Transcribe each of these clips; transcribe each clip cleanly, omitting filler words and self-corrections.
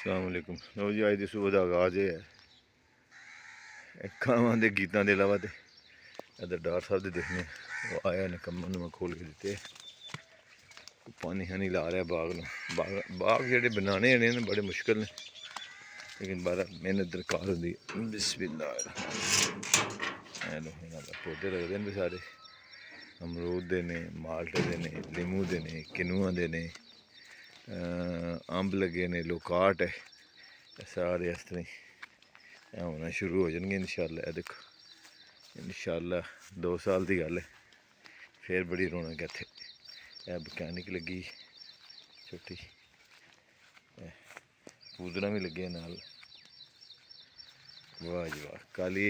अस्सलाम वालेकुम। लो जी अज दी सुबह का आगाज़ है खावां के गीतों के अलावा तो इधर डार साहब दे देखने वो आया ने कम्म मैं खोल के दिते पानी शानी ला रहा बाग में। बाग जेह्ड़े बनाने ने बड़े मुश्किल ने लेकिन बारा मेहनत दरकार होंदी। बिस्मिल्लाह पौधे लगते हैं सारे अमरूद दे ने माल्टे दे ने लीमू दे ने किनुआ दे ने अंब लगे ने लोकाट है सारे इस तरह होना शुरू हो जाएंगे इंशाअल्लाह। देखो इंशाअल्लाह 2 साल की गल है फिर बड़ी रौनक है इत्थे। मकैनिक लगी छोटी पूतना भी लगे नाल। वाह जी वाह काली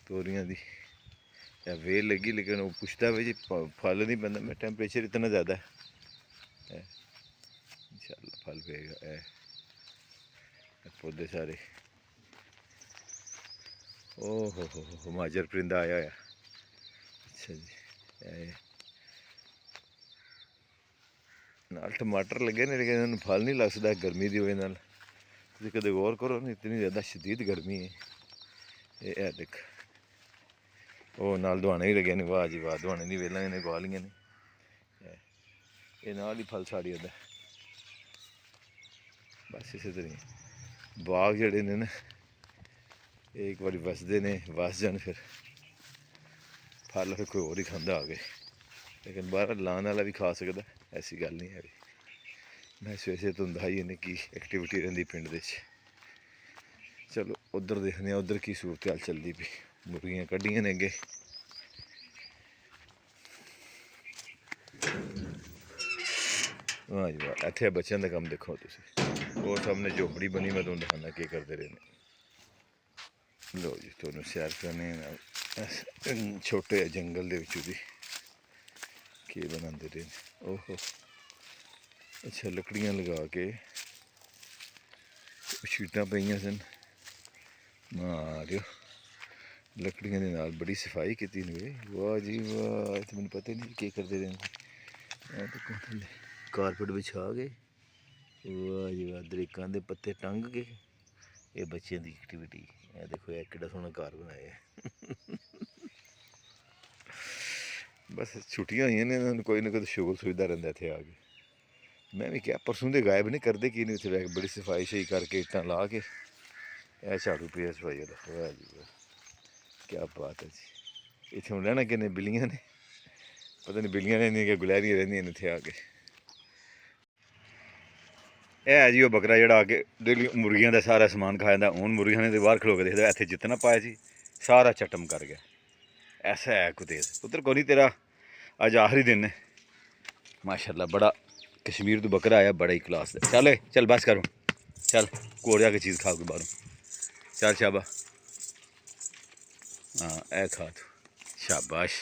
तोरियां दी वेल लगी लेकिन वो पुछता भाई जी फल नहीं पैंदा मैं टैंपरेचर इतना ज़्यादा है इंशाअल्लाह फल पेगा। पौधे सारे ओहो हो माजर परिंदा आया होया। अच्छा जी नाल टमाटर लगे ने लेकिन इन्होंने फल नहीं लग सकता गर्मी की वजह नाल। तुसीं कदे गौर करो ना इतनी ज़्यादा शदीद गर्मी है। ये देख ओ नाल दुआने भी लगे ने। वाह जी वाह दुआने दी वेलां ने गवालियां ने ये नाल ही फल साड़ी ओदा। बस इस तरह बाग जड़े ने ना एक बार वसदे ने वस जान फिर फल फिर कोई होर ही खांदा आगे लेकिन बाहर लाने वाला भी खा सकता ऐसी गल नहीं है। मैं सवेरे तो होंदा ही इन्हें की एक्टिविटी रहिंदी पिंड दे। चलो उधर देखने उधर की सूरत हाल चलती पई। मुर्गियां कड्डियां ने अगे वाह जी वाह। इत्थे बच्चों का कम देखो तुम वो सामने झोपड़ी बनी मैं तुम दिखाना के करते रहे। लो जी तुम सैर करने छोटे जंगल के भी के बनाते रहे। ओहो अच्छा लकड़ियां लगा के शीटां पईयां सन मारियो लकड़ियां दे नाल बड़ी सफाई की। वाह जी वाह तो मैंने पता ही नहीं के करते रहे। कारपेट बिछा के वाह जी वाह दरीकां दे पत्ते टंग के ये बच्चों की एक्टिविटी। देखो यह कितना सोहना घर बनाया है। बस छुट्टियां हुई ने कोई ना कोई शुगल सुविधा रहिंदा इत्थे आके। मैं भी क्या परसों दे गायब नहीं करते कि नहीं इत्थे बड़ी सफाई शही करके इट्टां ला के झाड़ू पिया सफाई वाला। वाह जी वाह क्या बात है जी। इत्थे हुण रहना किन्ने बिल्लियां ने पता नहीं बिल्लियां रहिंदियां कि गुलैरियां रहिंदियां इत्थे आके। है जी वो बकरा जोड़ा आके डेली मुर्गियां का सारा समान खा जाता। हूँ मुर्गियां ने बाहर खलो के देखते इत्थे जितना पाया जी सारा चटम कर गया। ऐसा है कुतेज पुत्र को नहीं तेरा अज आखिरी दिन है माशाल्लाह। बड़ा कश्मीर तो बकरा आया बड़ा ही क्लास है। चल चल बस करो चल कोर जाके चीज़ खा के बाहरों चल शाबा। हाँ ए खा तू शाबाश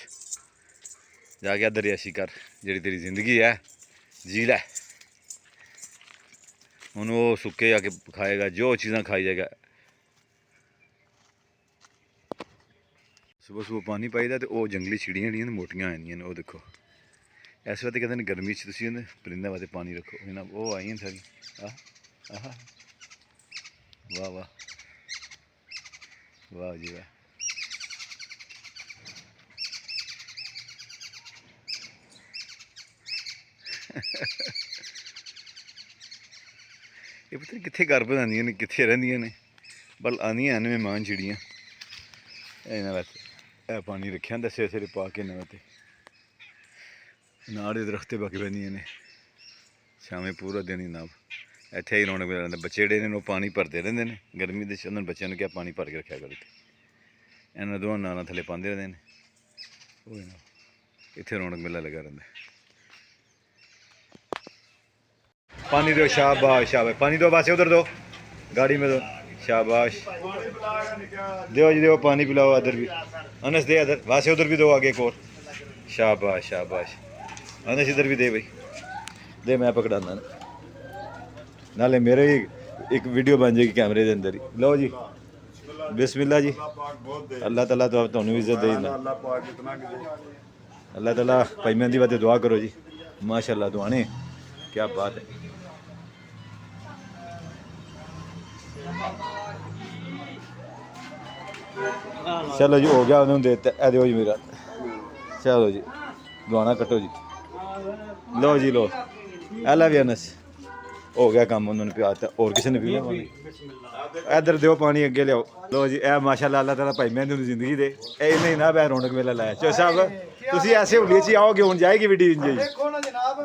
जाके अदर याशी कर जी तेरी जिंदगी है जी लै। हूँ वो सुक्के जाके खाएगा जो चीज़ां खाई जाएगा। सुबह सुबह पानी पाईदा तो वह जंगली चिड़ियाँ जड़ियाँ मोटियां आ जांदियां ने। वो देखो इस वास्ते कहते हैं गर्मी तुम परिंदे वास्ते पानी रखो इन्हें वो आई सारी आह वाह वाह वाह जी वाह। ये पता नहीं कितने घर बनादियां ने कितने रहिंदियां ने बल आंदियां हैं मेहमान चिड़ियाँ इन्होंने वास्ते पानी रखा होंदा सवेरे सवेरे पा के इन्होंने वास्ते। नाड़ दे दरख्त बाकी बहदियां ने शामें पूरा दिन ही नाब इत्थे ही रौनक मेला रहिंदा। बच्चे जेह्ड़े ने ओह् पानी भरदे रहिंदे ने गर्मी दे उन्होंने बच्चों ने क्या पानी भर के रखा करो इन्होंने दोवां नालां थल्ले पांदे रहिंदे ने। इत्थे रौनक मेला लगा रहिंदा। पानी दो शाबाश शाबाश पानी दो बस उधर दो गाड़ी में दो शाबाश दो जी दो पानी पिलाओ। अदर भी अनस दे अदर वासे उधर भी दो आगे एक और शाबाश शाबाश अनस इधर भी दे भाई दे मैं पकड़ाना नाले मेरे ही एक वीडियो बन जाएगी कैमरे के अंदर ही। लो जी बिस्मिल्लाह जी अल्लाह ताला तो तुहानू इज्जत दे अल्लाह ताला भाई मेहंदी वास्ते दुआ करो जी माशाल्लाह दुआने क्या बात है। चलो जी हो गया उन्होंने देते ए दो जी मेरा चलो जी दुआना कटो जी लो जी लो एला भी अनस हो गया काम उन्होंने पिया और किसी ने पीना पानी इधर दो पानी अगे लियाओ लो जी ए माशाअल्लाह अल्लाह ताला भाई मैं जिंदगी दे ए नहीं ना मैं रौनक मेला लाया चो साहब तुसी ऐसे हुलिये च आओगे हुन जाएगी वीडियो जी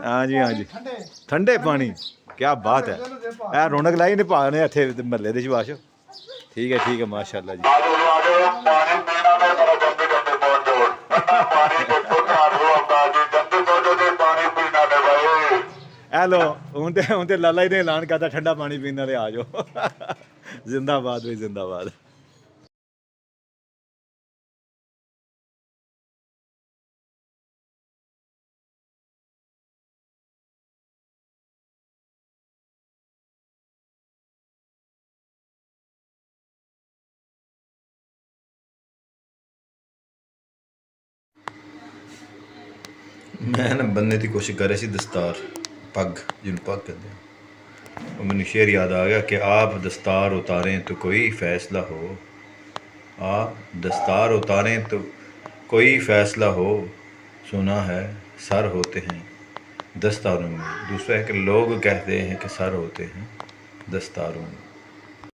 हाँ जी ठंडे पानी क्या बात है ए रौनक लाई ने पाने इत्थे महल्ले दे शबाश ठीक है माशाअल्लाह जी हेलो हूँ तो लाला जी ने ऐलान करता ठंडा पानी पीने वाले आ जाओ जिंदाबाद भाई जिंदाबाद मैं ना बनने की कोशिश कर रही थी दस्तार पग जिन पग कहते हैं और मैंने शेर याद आ गया कि आप दस्तार उतारें तो कोई फ़ैसला हो आप दस्तार उतारें तो कोई फ़ैसला हो सुना है सर होते हैं दस्तारों में दूसरा है कि लोग कहते हैं कि सर होते हैं दस्तारों में